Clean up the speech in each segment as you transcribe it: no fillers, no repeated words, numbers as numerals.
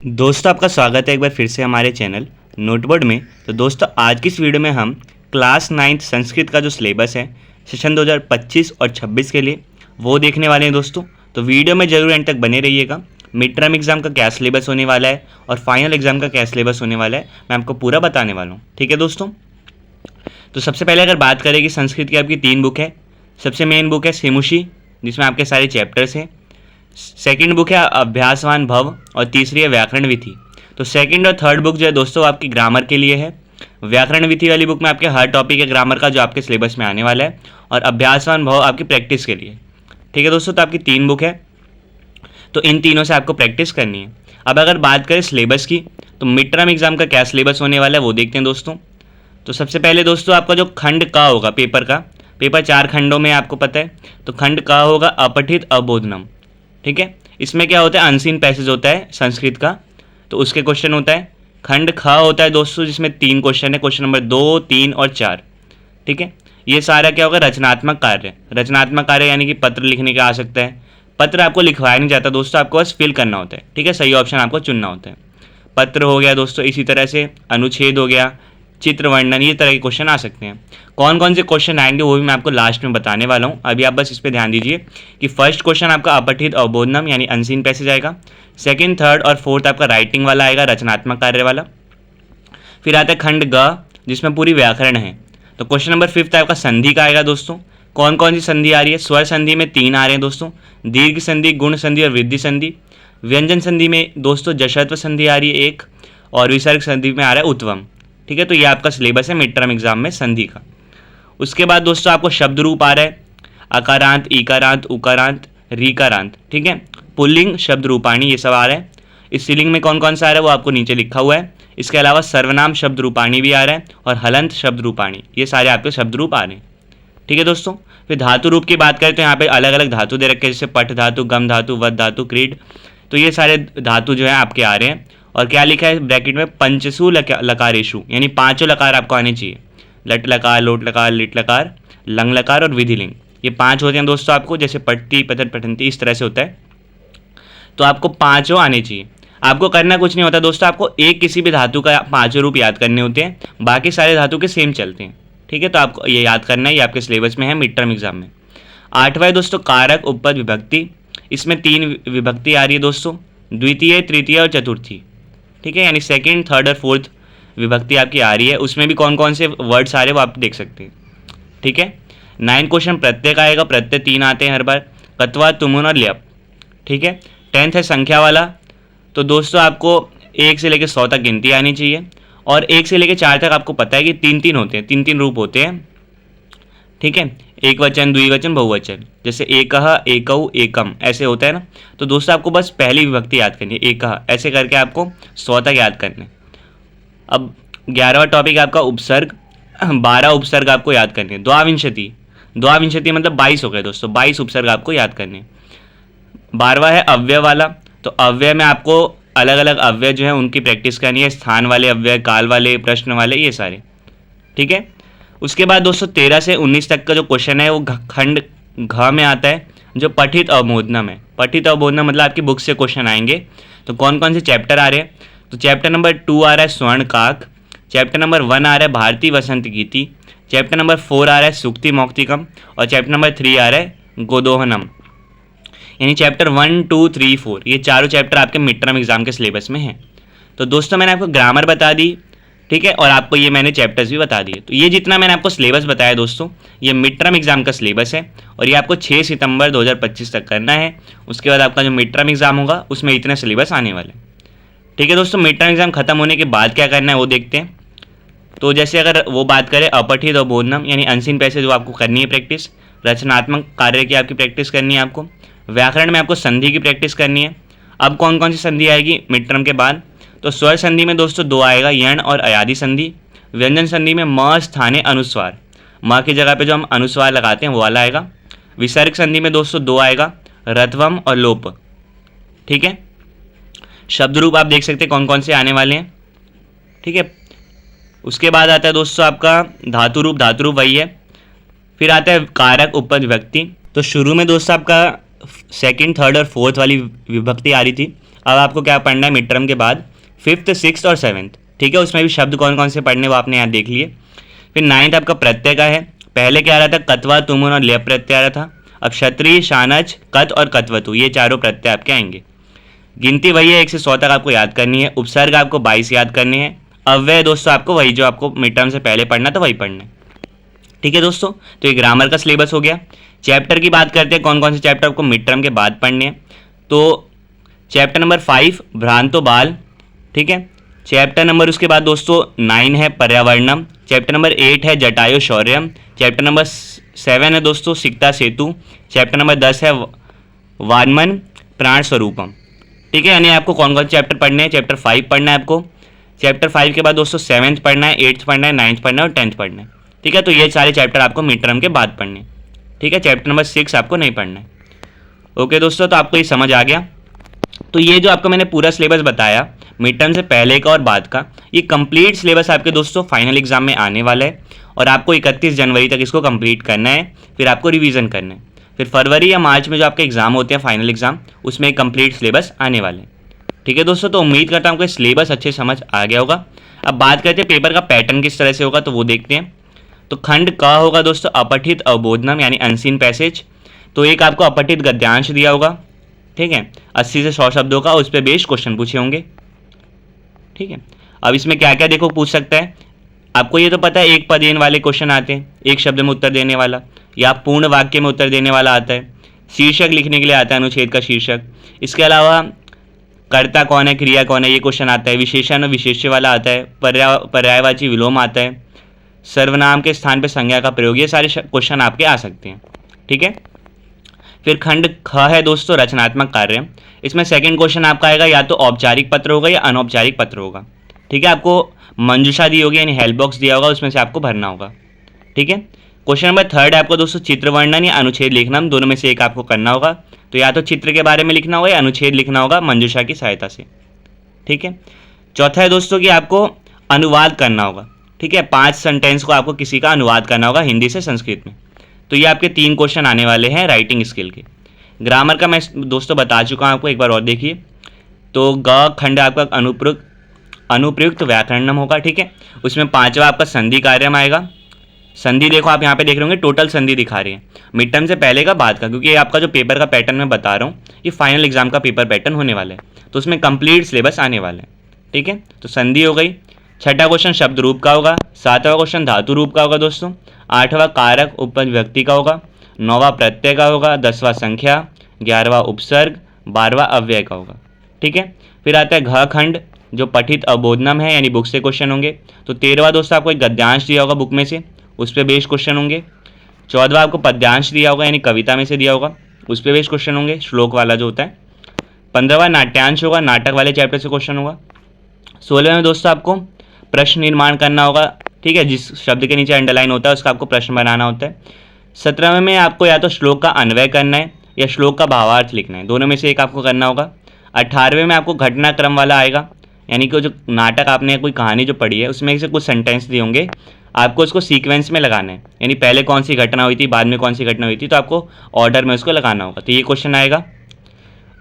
दोस्तों आपका स्वागत है एक बार फिर से हमारे चैनल नोटबोर्ड में। तो दोस्तों आज की इस वीडियो में हम क्लास 9th संस्कृत का जो सिलेबस है सेशन 2025 और 26 के लिए वो देखने वाले हैं दोस्तों। तो वीडियो में ज़रूर एंड तक बने रहिएगा। मिड टर्म एग्जाम का क्या सिलेबस होने वाला है और फाइनल एग्जाम का क्या सिलेबस होने वाला है मैं आपको पूरा बताने वाला हूँ, ठीक है दोस्तों। तो सबसे पहले अगर बात करें कि संस्कृत की आपकी 3 बुक है। सबसे मेन बुक है सेमुशी जिसमें आपके सारे चैप्टर्स हैं। सेकंड बुक है अभ्यासवान भव और तीसरी है व्याकरण विधि। तो सेकंड और थर्ड बुक जो है दोस्तों आपकी ग्रामर के लिए है। व्याकरण विधि वाली बुक में आपके हर टॉपिक है ग्रामर का जो आपके सिलेबस में आने वाला है, और अभ्यासवान भव आपकी प्रैक्टिस के लिए, ठीक है दोस्तों। तो आपकी 3 बुक है, तो इन तीनों से आपको प्रैक्टिस करनी है। अब अगर बात करें सिलेबस की तो मिड टर्म एग्जाम का क्या सिलेबस होने वाला है वो देखते हैं दोस्तों। तो सबसे पहले दोस्तों आपका जो खंड का होगा पेपर 4 खंडों में आपको पता है। तो खंड का होगा अपठित अबोधनम, ठीक है। इसमें क्या होता है, अनसीन पैसेज होता है संस्कृत का, तो उसके क्वेश्चन होता है। खंड ख होता है दोस्तों जिसमें 3 क्वेश्चन है, क्वेश्चन नंबर 2, 3 और 4, ठीक है। ये सारा क्या होगा, रचनात्मक कार्य। रचनात्मक कार्य यानी कि पत्र लिखने का आ सकता है। पत्र आपको लिखवाया नहीं जाता दोस्तों, आपको बस फिल करना होता है, ठीक है। सही ऑप्शन आपको चुनना होता है। पत्र हो गया दोस्तों, इसी तरह से अनुच्छेद हो गया, चित्र वर्णन, ये तरह के क्वेश्चन आ सकते हैं। कौन कौन से क्वेश्चन आएंगे वो भी मैं आपको लास्ट में बताने वाला हूँ। अभी आप बस इस पर ध्यान दीजिए कि फर्स्ट क्वेश्चन आपका अपठित अवबोधनम यानी अनसीन पैसेज आएगा। सेकंड, थर्ड और फोर्थ आपका राइटिंग वाला आएगा, रचनात्मक कार्य वाला। फिर आता है खंड ग जिसमें पूरी व्याकरण है। तो क्वेश्चन नंबर 5 आपका संधि का आएगा दोस्तों। कौन कौन सी संधि आ रही है, स्वर संधि में 3 आ रहे हैं दोस्तों, दीर्घ संधि, गुण संधि और वृद्धि संधि। व्यंजन संधि में दोस्तों जशत्व संधि आ रही है एक, और विसर्ग संधि में आ रहा है उत्वम, ठीक है। तो ये आपका सिलेबस है मिड टर्म एग्जाम में संधि का। उसके बाद दोस्तों आपको शब्द रूप आ रहा है, अकारांत, इकारांत, उकारांत, रीकारांत, ठीक है। पुल्लिंग, शब्द रूपाणी, ये सब आ रहा है। स्त्रीलिंग में कौन कौन सा आ रहा है वो आपको नीचे लिखा हुआ है। इसके अलावा सर्वनाम शब्द रूपाणी भी आ रहा है और हलंत शब्द रूपाणी, ये सारे आपके शब्द रूप आ रहे हैं, ठीक है दोस्तों। फिर धातु रूप की बात करें तो यहाँ पे अलग अलग धातु दे रखे हैं, जैसे पठ धातु, गम धातु, वध धातु, क्रीड। तो ये सारे धातु जो है आपके आ रहे हैं। और क्या लिखा है ब्रैकेट में, पंचसु लकारेशु, यानी 5 लकार आपको आने चाहिए। लट लकार, लोट लकार, लिट लकार, लंग लकार और विधिलिंग, ये 5 होते हैं दोस्तों आपको, जैसे पट्टी, पठन, पठंती, इस तरह से होता है। तो आपको 5 आने चाहिए। आपको करना कुछ नहीं होता दोस्तों, आपको एक किसी भी धातु का 5 रूप याद करने होते हैं, बाकी सारे धातु के सेम चलते हैं, ठीक है। तो आपको ये याद करना है, ये आपके सिलेबस में है मिड टर्म एग्जाम में। 8वां है दोस्तों कारक उपपद विभक्ति। इसमें 3 विभक्ति आ रही है दोस्तों, द्वितीय, तृतीय और चतुर्थी, ठीक है। यानी सेकंड, थर्ड और फोर्थ विभक्ति आपकी आ रही है। उसमें भी कौन कौन से वर्ड्स आ रहे हैं वो आप देख सकते हैं, ठीक है। 9 क्वेश्चन प्रत्यय का आएगा, प्रत्यय 3 आते हैं हर बार, कत्वा, तुमुन और ल्यप, ठीक है। 10th है संख्या वाला। तो दोस्तों आपको 1 से लेकर 100 तक गिनती आनी चाहिए, और 1 से लेकर 4 तक आपको पता है कि 3-3 होते हैं, 3-3 रूप होते हैं, ठीक है। एक वचन, द्विवचन, बहुवचन, जैसे एकह, एकौ, एकम, ऐसे होता है ना। तो दोस्तों आपको बस पहली विभक्ति याद करनी है, एकह, ऐसे करके आपको 100 तक याद करना है। अब 11वां टॉपिक आपका उपसर्ग, 12 उपसर्ग आपको याद करने हैं। द्वाविंशति मतलब 22 हो गए दोस्तों, 22 उपसर्ग आपको याद करने हैं। 12वां है अव्यय वाला। तो अव्यय में आपको अलग अलग अव्यय जो है उनकी प्रैक्टिस करनी है, स्थान वाले अव्यय, काल वाले, प्रश्न वाले, ये सारे, ठीक है। उसके बाद दोस्तों 13 से 19 तक का जो क्वेश्चन है वो खंड घ में आता है, जो पठित अवबोधनम है। पठित अवबोधनम मतलब आपकी बुक से क्वेश्चन आएंगे। तो कौन कौन से चैप्टर आ रहे हैं, तो चैप्टर नंबर 2 आ रहा है स्वर्ण काक, चैप्टर नंबर 1 आ रहा है भारतीय वसंत गीति, चैप्टर नंबर 4 आ रहा है सूक्ति मौक्तिकम, और चैप्टर नंबर 3 आ रहा है गोदोहनम। यानी चैप्टर 1, 2, 3, 4 ये चारों चैप्टर आपके मिड टर्म एग्जाम के सिलेबस में हैं। तो दोस्तों मैंने आपको ग्रामर बता दी, ठीक है, और आपको ये मैंने चैप्टर्स भी बता दिए। तो ये जितना मैंने आपको सिलेबस बताया दोस्तों, ये मिड टर्म एग्जाम का सिलेबस है, और ये आपको 6 सितंबर 2025 तक करना है। उसके बाद आपका जो मिड टर्म एग्जाम होगा उसमें इतने सिलेबस आने वाले, ठीक है दोस्तों। मिड टर्म एग्जाम खत्म होने के बाद क्या करना है वो देखते हैं। तो जैसे अगर वो बात करें अपठित अवबोधनम यानी अनसीन पैसेज, जो आपको करनी है प्रैक्टिस, रचनात्मक कार्य की आपकी प्रैक्टिस करनी है आपको, व्याकरण में आपको संधि की प्रैक्टिस करनी है। अब कौन कौन सी संधि आएगी मिड टर्म के बाद, तो स्वर संधि में दोस्तों 2 आएगा, यण और अयादि संधि। व्यंजन संधि में म स्थाने अनुस्वार, म की जगह पे जो हम अनुस्वार लगाते हैं वो वाला आएगा। विसर्ग संधि में दोस्तों 2 आएगा, रत्वम और लोप, ठीक है। शब्द रूप आप देख सकते हैं कौन कौन से आने वाले हैं, ठीक है। उसके बाद आता है दोस्तों आपका धातु रूप वही है। फिर आता है कारक उपपद विभक्ति। तो शुरू में दोस्तों आपका सेकंड, थर्ड और फोर्थ वाली विभक्ति आ रही थी, अब आपको क्या पढ़ना है मिड टर्म के बाद, 5th 6th और 7th, ठीक है। उसमें भी शब्द कौन कौन से पढ़ने वो आपने यहाँ देख लिए। फिर 9th आपका प्रत्यय का है। पहले क्या आ रहा था, कत्वा, तुमुन और लेप प्रत्यय आ रहा था। अब क्षत्रिय, शानच, कत और कत्वतु, ये चारों प्रत्यय आपके आएंगे। गिनती वही है, 1 से 100 तक आपको याद करनी है। उपसर्ग आपको 22 याद करने हैं। अव्यय दोस्तों आपको वही जो आपको मिड टर्म से पहले पढ़ना था वही पढ़ना है, ठीक है दोस्तों। तो ये ग्रामर का सिलेबस हो गया। चैप्टर की बात करते हैं, कौन कौन से चैप्टर आपको मिड टर्म के बाद पढ़ने हैं। तो चैप्टर नंबर 5 भ्रांतो बाल, ठीक है। चैप्टर नंबर उसके बाद दोस्तों 9 है पर्यावरणम। चैप्टर नंबर 8 है जटायु शौर्यम। चैप्टर नंबर 7 है दोस्तों सिक्ता सेतु। चैप्टर नंबर 10 है वानमन प्राण स्वरूपम, ठीक है। यानी आपको कौन कौन से चैप्टर पढ़ने हैं, चैप्टर 5 पढ़ना है आपको। चैप्टर 5 के बाद दोस्तों 7th पढ़ना है, 8th पढ़ना है, 9th पढ़ना है और 10th पढ़ना है, ठीक है। तो ये सारे चैप्टर आपको मिड टर्म के बाद पढ़ने, ठीक है। चैप्टर नंबर 6 आपको नहीं पढ़ना है। ओके दोस्तों, तो आपको ये समझ आ गया। तो ये जो आपको मैंने पूरा सिलेबस बताया मिड टर्म से पहले का और बाद का, ये कंप्लीट सिलेबस आपके दोस्तों फाइनल एग्जाम में आने वाला है और आपको 31 जनवरी तक इसको कंप्लीट करना है। फिर आपको रिवीजन करना है। फिर फरवरी या मार्च में जो आपके एग्जाम होते हैं फाइनल एग्जाम, उसमें एक कंप्लीट सिलेबस आने वाले हैं, ठीक है दोस्तों। तो उम्मीद करता हूँ कि सिलेबस अच्छे समझ आ गया होगा। अब बात करते हैं पेपर का पैटर्न किस तरह से होगा, तो वो देखते हैं। तो खंड क होगा दोस्तों अपठित अवबोधनम यानी अनसीन पैसेज। तो एक आपको अपठित गद्यांश दिया होगा, ठीक है, 80 से 100 शब्दों का, उस पर बेस्ड क्वेश्चन पूछे होंगे, ठीक है। अब इसमें क्या क्या देखो पूछ सकता है, आपको ये तो पता है एक पदेन वाले क्वेश्चन आते हैं, एक शब्द में उत्तर देने वाला, या पूर्ण वाक्य में उत्तर देने वाला आता है। शीर्षक लिखने के लिए आता है अनुच्छेद का शीर्षक। इसके अलावा कर्ता कौन है, क्रिया कौन है, ये क्वेश्चन आता है। विशेषण और विशेष्य वाला आता है। पर्यायवाची विलोम आता है। सर्वनाम के स्थान पर संज्ञा का प्रयोग, ये सारे क्वेश्चन आपके आ सकते हैं, ठीक है। फिर खंड ख है दोस्तों रचनात्मक कार्य। इसमें सेकंड क्वेश्चन आपका आएगा, या तो औपचारिक पत्र होगा या अनौपचारिक पत्र होगा, ठीक है। आपको मंजूषा दी होगी यानी हेल्प बॉक्स दिया होगा, उसमें से आपको भरना होगा, ठीक है। क्वेश्चन नंबर 3 आपको दोस्तों चित्र वर्णन या अनुच्छेद लिखना, दोनों में से एक आपको करना होगा। तो या तो चित्र के बारे में लिखना होगा या अनुच्छेद लिखना होगा मंजूषा की सहायता से, ठीक है। चौथा है दोस्तों कि आपको अनुवाद करना होगा, ठीक है। 5 सेंटेंस को आपको किसी का अनुवाद करना होगा हिंदी से संस्कृत में। तो ये आपके 3 क्वेश्चन आने वाले हैं राइटिंग स्किल के। ग्रामर का मैं दोस्तों बता चुका हूँ आपको, एक बार और देखिए। तो ग खंड आपका अनुप्रयुक्त व्याकरणम होगा, ठीक है। उसमें 5वां आपका संधि कार्यम आएगा। संधि देखो आप यहाँ पे देख रहे होंगे, टोटल संधि दिखा रही है मिड टर्म से पहले का बाद का, क्योंकि ये आपका जो पेपर का पैटर्न मैं बता रहा हूँ ये फाइनल एग्जाम का पेपर पैटर्न होने वाला है, तो उसमें कंप्लीट सिलेबस आने वाला है, ठीक है। तो संधि हो गई। छठा क्वेश्चन शब्द रूप का होगा। 7वां क्वेश्चन धातु रूप का होगा दोस्तों। 8वां कारक उपपद व्यक्ति का होगा। 9वां प्रत्यय का होगा। 10वां संख्या। 11वां उपसर्ग। 12वां अव्यय का होगा, ठीक है। फिर आता है घ खंड जो पठित अवबोधनम है यानी बुक से क्वेश्चन होंगे। तो 13वां दोस्तों आपको एक गद्यांश दिया होगा बुक में से, उस पर बेस्ड क्वेश्चन होंगे। 14वां आपको पद्यांश दिया होगा यानी कविता में से दिया होगा, उस पर बेस्ड क्वेश्चन होंगे, श्लोक वाला जो होता है। 15वां नाट्यांश होगा, नाटक वाले चैप्टर से क्वेश्चन होगा। 16वें में दोस्तों आपको प्रश्न निर्माण करना होगा, ठीक है, जिस शब्द के नीचे अंडरलाइन होता है उसका आपको प्रश्न बनाना होता है। 17वें में आपको या तो श्लोक का अन्वय करना है या श्लोक का भावार्थ लिखना है, दोनों में से एक आपको करना होगा। 18वें में आपको घटनाक्रम वाला आएगा, यानी कि जो नाटक आपने कोई कहानी जो पढ़ी है उसमें से कुछ सेंटेंस दिए होंगे, आपको उसको सीक्वेंस में लगाना है, यानी पहले कौन सी घटना हुई थी बाद में कौन सी घटना हुई थी, तो आपको ऑर्डर में उसको लगाना होगा। तो ये क्वेश्चन आएगा।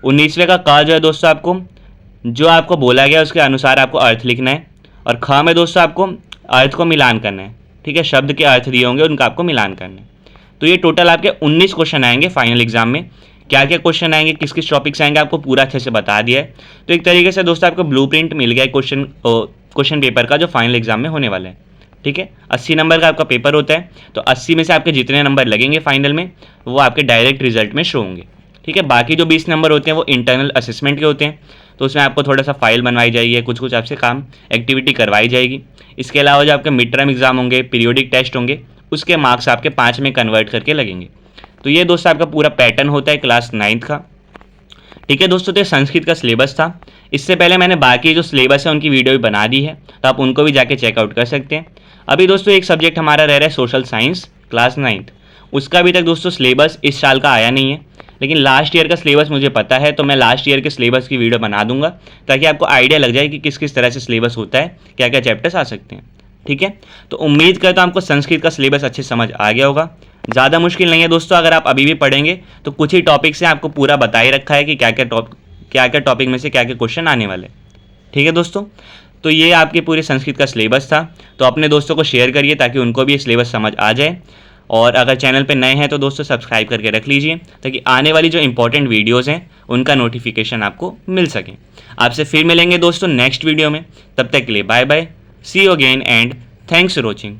19वें का क जो है दोस्तों आपको जो आपको बोला गया उसके अनुसार आपको अर्थ लिखना है। और ख में दोस्तों आपको अर्थ को मिलान करना है, ठीक है, शब्द के अर्थ दिए होंगे उनका आपको मिलान करना है। तो ये टोटल आपके 19 क्वेश्चन आएंगे फाइनल एग्जाम में। क्या क्या क्वेश्चन आएंगे, किस किस टॉपिक से आएंगे, आपको पूरा अच्छे से बता दिया है। तो एक तरीके से दोस्तों आपको ब्लूप्रिंट मिल गया है क्वेश्चन पेपर का जो फाइनल एग्जाम में होने वाला है, ठीक है। 80 नंबर का आपका पेपर होता है, तो 80 में से आपके जितने नंबर लगेंगे फाइनल में वो आपके डायरेक्ट रिजल्ट में शो होंगे, ठीक है। बाकी जो 20 नंबर होते हैं वो इंटरनल असेसमेंट के होते हैं, तो उसमें आपको थोड़ा सा फाइल बनवाई जाएगी, कुछ कुछ आपसे काम एक्टिविटी करवाई जाएगी। इसके अलावा जो आपके मिड टर्म एग्जाम होंगे, पीरियोडिक टेस्ट होंगे, उसके मार्क्स आपके 5 में कन्वर्ट करके लगेंगे। तो ये दोस्तों आपका पूरा पैटर्न होता है क्लास 9th का, ठीक है दोस्तों। तो ये संस्कृत का सिलेबस था। इससे पहले मैंने बाकी जो सिलेबस है उनकी वीडियो भी बना दी है, तो आप उनको भी जाके चेकआउट कर सकते हैं। अभी दोस्तों एक सब्जेक्ट हमारा रह रहा है सोशल साइंस क्लास 9th, उसका अभी तक दोस्तों सिलेबस इस साल का आया नहीं है, लेकिन लास्ट ईयर का सिलेबस मुझे पता है, तो मैं लास्ट ईयर के सिलेबस की वीडियो बना दूंगा ताकि आपको आइडिया लग जाए कि किस किस तरह से सिलेबस होता है, क्या क्या चैप्टर्स आ सकते हैं, ठीक है। तो उम्मीद करता हूँ आपको संस्कृत का सिलेबस अच्छे समझ आ गया होगा। ज़्यादा मुश्किल नहीं है दोस्तों, अगर आप अभी भी पढ़ेंगे तो कुछ ही टॉपिक से आपको पूरा बता ही रखा है कि क्या क्या क्या क्या टॉपिक में से क्या क्या क्वेश्चन आने वाले। ठीक है दोस्तों, तो ये आपके पूरे संस्कृत का सिलेबस था। तो अपने दोस्तों को शेयर करिए ताकि उनको भी ये सिलेबस समझ आ जाए। और अगर चैनल पे नए हैं तो दोस्तों सब्सक्राइब करके रख लीजिए ताकि आने वाली जो इंपॉर्टेंट वीडियोज़ हैं उनका नोटिफिकेशन आपको मिल सके। आपसे फिर मिलेंगे दोस्तों नेक्स्ट वीडियो में, तब तक के लिए bye bye, see you again and thanks for watching.